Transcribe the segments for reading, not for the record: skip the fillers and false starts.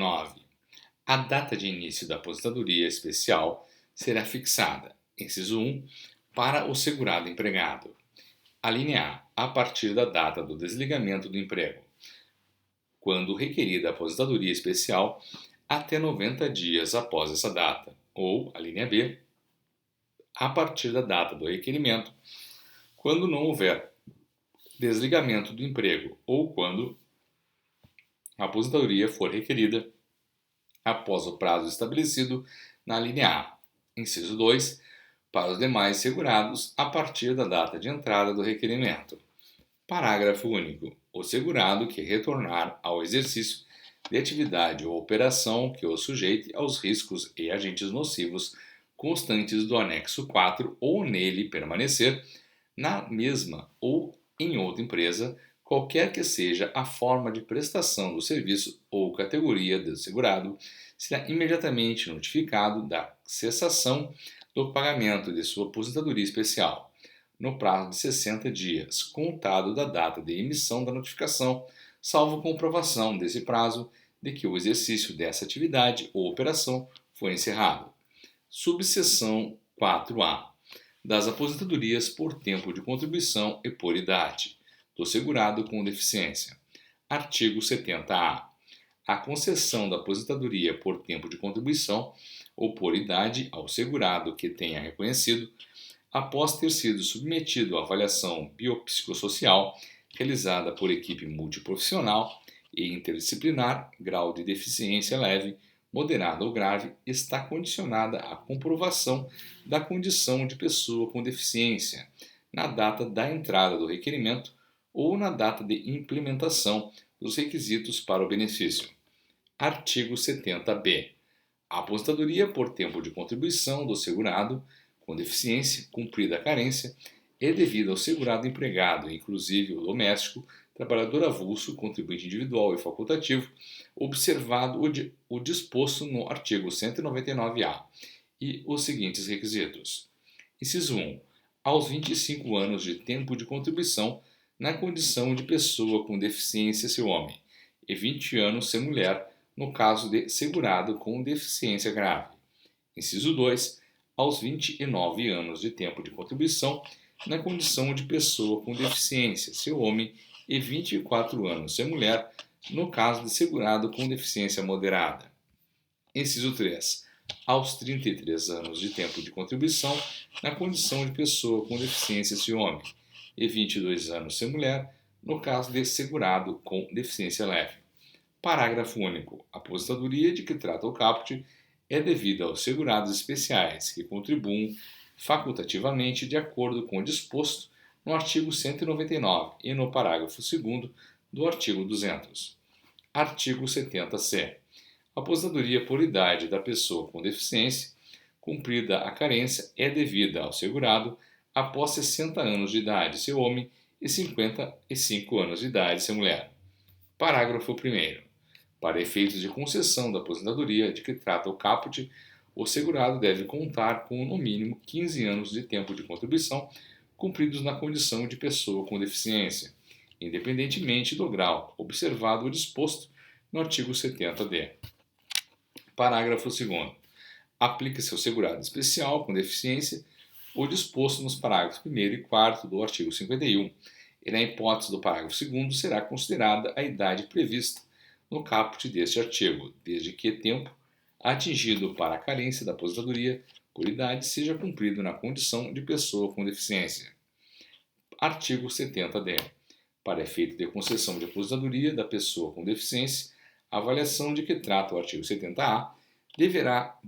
9. A data de início da aposentadoria especial será fixada, inciso 1, para o segurado empregado. A linha A partir da data do desligamento do emprego, quando requerida a aposentadoria especial, até 90 dias após essa data, ou, a linha B, a partir da data do requerimento, quando não houver desligamento do emprego ou quando a aposentadoria for requerida após o prazo estabelecido na linha A. Inciso 2, para os demais segurados a partir da data de entrada do requerimento. Parágrafo único. O segurado que retornar ao exercício de atividade ou operação que o sujeite aos riscos e agentes nocivos constantes do anexo 4 ou nele permanecer na mesma ou em outra empresa, qualquer que seja a forma de prestação do serviço ou categoria do segurado, será imediatamente notificado da cessação do pagamento de sua aposentadoria especial, no prazo de 60 dias, contado da data de emissão da notificação, salvo comprovação desse prazo de que o exercício dessa atividade ou operação foi encerrado. Subseção 4A. Das aposentadorias por tempo de contribuição e por idade, do segurado com deficiência. Artigo 70-A. A concessão da aposentadoria por tempo de contribuição ou por idade ao segurado que tenha reconhecido, após ter sido submetido à avaliação biopsicossocial realizada por equipe multiprofissional e interdisciplinar, grau de deficiência leve, moderada ou grave, está condicionada à comprovação da condição de pessoa com deficiência na data da entrada do requerimento ou na data de implementação dos requisitos para o benefício. Artigo 70-B. A aposentadoria por tempo de contribuição do segurado com deficiência, cumprida a carência, é devida ao segurado empregado, inclusive o doméstico, trabalhador avulso, contribuinte individual e facultativo, observado o disposto no artigo 199-A e os seguintes requisitos. Inciso 1. Aos 25 anos de tempo de contribuição na condição de pessoa com deficiência se homem, e 20 anos se mulher, no caso de segurado com deficiência grave. Inciso 2. Aos 29 anos de tempo de contribuição na condição de pessoa com deficiência se homem, e 24 anos se mulher, no caso de segurado com deficiência moderada. Inciso 3. Aos 33 anos de tempo de contribuição na condição de pessoa com deficiência se homem, e 22 anos se mulher, no caso de segurado com deficiência leve. Parágrafo único. A aposentadoria de que trata o caput é devida aos segurados especiais que contribuem facultativamente de acordo com o disposto no artigo 199 e no parágrafo 2º do artigo 200. Artigo 70-C. A aposentadoria por idade da pessoa com deficiência, cumprida a carência, é devida ao segurado após 60 anos de idade se homem e 55 anos de idade se mulher. Parágrafo 1º. Para efeitos de concessão da aposentadoria de que trata o caput, o segurado deve contar com no mínimo 15 anos de tempo de contribuição cumpridos na condição de pessoa com deficiência, independentemente do grau, observado o disposto no artigo 70-D. Parágrafo 2º. Aplica-se ao segurado especial com deficiência o disposto nos parágrafos 1º e 4º do artigo 51, e na hipótese do parágrafo 2º será considerada a idade prevista no caput deste artigo, desde que tempo atingido para a carência da aposentadoria por idade seja cumprido na condição de pessoa com deficiência. Artigo 70-D. Para efeito de concessão de aposentadoria da pessoa com deficiência, a avaliação de que trata o artigo 70-A deverá,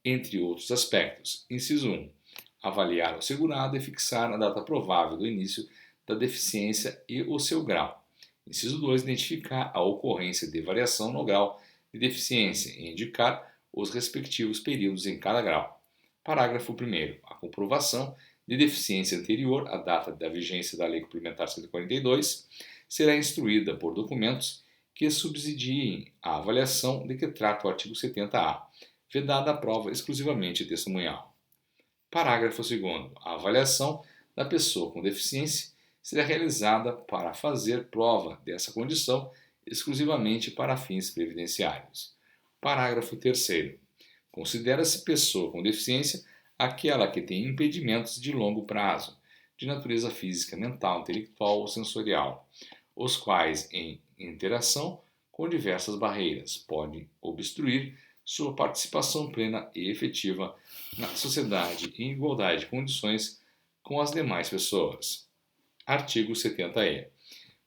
entre outros aspectos, inciso 1, avaliar o segurado e fixar a data provável do início da deficiência e o seu grau. Inciso 2, identificar a ocorrência de variação no grau de deficiência e indicar os respectivos períodos em cada grau. Parágrafo 1º. A comprovação de deficiência anterior à data da vigência da Lei Complementar 142 será instruída por documentos que subsidiem a avaliação de que trata o artigo 70-A, vedada a prova exclusivamente testemunhal. Parágrafo 2º. A avaliação da pessoa com deficiência será realizada para fazer prova dessa condição exclusivamente para fins previdenciários. Parágrafo 3º. Considera-se pessoa com deficiência aquela que tem impedimentos de longo prazo, de natureza física, mental, intelectual ou sensorial, os quais, em interação com diversas barreiras, podem obstruir sua participação plena e efetiva na sociedade em igualdade de condições com as demais pessoas. Artigo 70-E.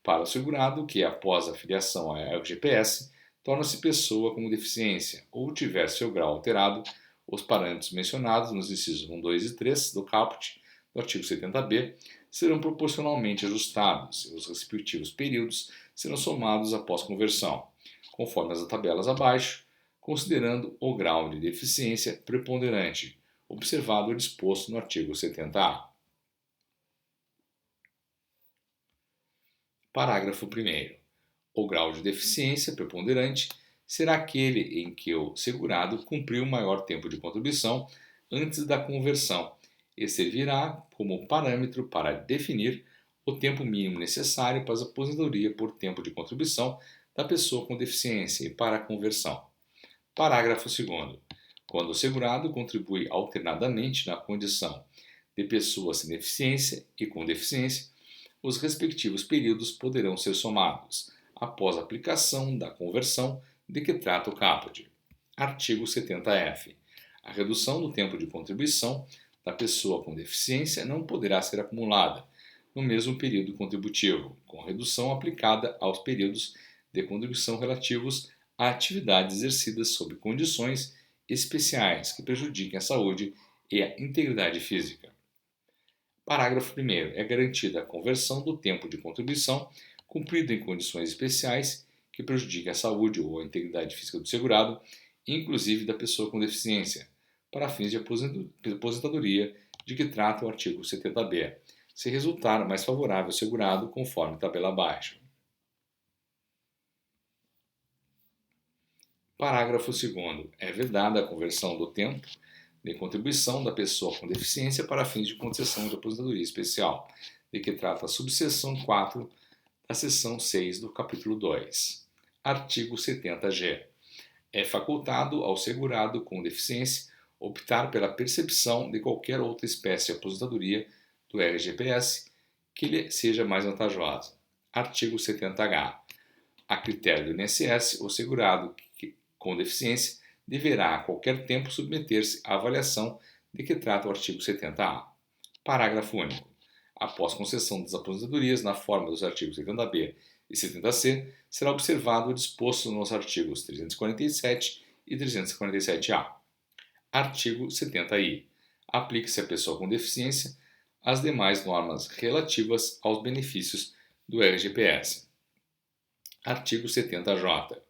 Para o segurado que, após a filiação à FGPS, torna-se pessoa com deficiência ou tiver seu grau alterado, os parâmetros mencionados nos incisos 1, 2 e 3 do caput do artigo 70-B serão proporcionalmente ajustados e os respectivos períodos serão somados após conversão, conforme as tabelas abaixo, considerando o grau de deficiência preponderante, observado o disposto no artigo 70-A. Parágrafo 1º. O grau de deficiência preponderante será aquele em que o segurado cumpriu o maior tempo de contribuição antes da conversão e servirá como parâmetro para definir o tempo mínimo necessário para a aposentadoria por tempo de contribuição da pessoa com deficiência e para a conversão. Parágrafo 2º. Quando o segurado contribui alternadamente na condição de pessoa sem deficiência e com deficiência, os respectivos períodos poderão ser somados após a aplicação da conversão de que trata o caput. Artigo 70-F. A redução do tempo de contribuição da pessoa com deficiência não poderá ser acumulada no mesmo período contributivo, com redução aplicada aos períodos de contribuição relativos a atividades exercidas sob condições especiais que prejudiquem a saúde e a integridade física. Parágrafo 1º. É garantida a conversão do tempo de contribuição cumprido em condições especiais que prejudiquem a saúde ou a integridade física do segurado, inclusive da pessoa com deficiência, para fins de aposentadoria de que trata o artigo 70-B, se resultar mais favorável ao segurado, conforme tabela abaixo. Parágrafo 2º. É vedada a conversão do tempo de contribuição da pessoa com deficiência para fins de concessão de aposentadoria especial, de que trata a subseção 4 da seção 6 do capítulo 2. Artigo 70-G. É facultado ao segurado com deficiência optar pela percepção de qualquer outra espécie de aposentadoria do RGPS que lhe seja mais vantajosa. Artigo 70-H. A critério do INSS, o segurado com deficiência deverá a qualquer tempo submeter-se à avaliação de que trata o artigo 70-A. Parágrafo único. Após concessão das aposentadorias na forma dos artigos 70-B e 70-C, será observado o disposto nos artigos 347 e 347-A. Artigo 70-I. Aplique-se à pessoa com deficiência as demais normas relativas aos benefícios do RGPS. Artigo 70-J.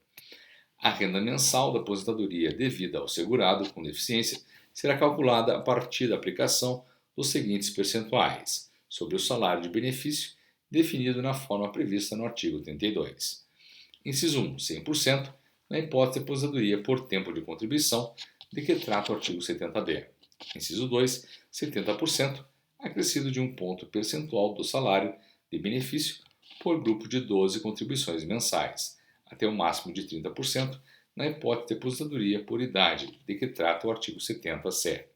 A renda mensal da aposentadoria devida ao segurado com deficiência será calculada a partir da aplicação dos seguintes percentuais sobre o salário de benefício definido na forma prevista no artigo 32. Inciso 1, 100%, na hipótese de aposentadoria por tempo de contribuição de que trata o artigo 70-B. Inciso 2, 70%, acrescido de um ponto percentual do salário de benefício por grupo de 12 contribuições mensais, até o máximo de 30%, na hipótese de aposentadoria por idade, de que trata o artigo 70-C.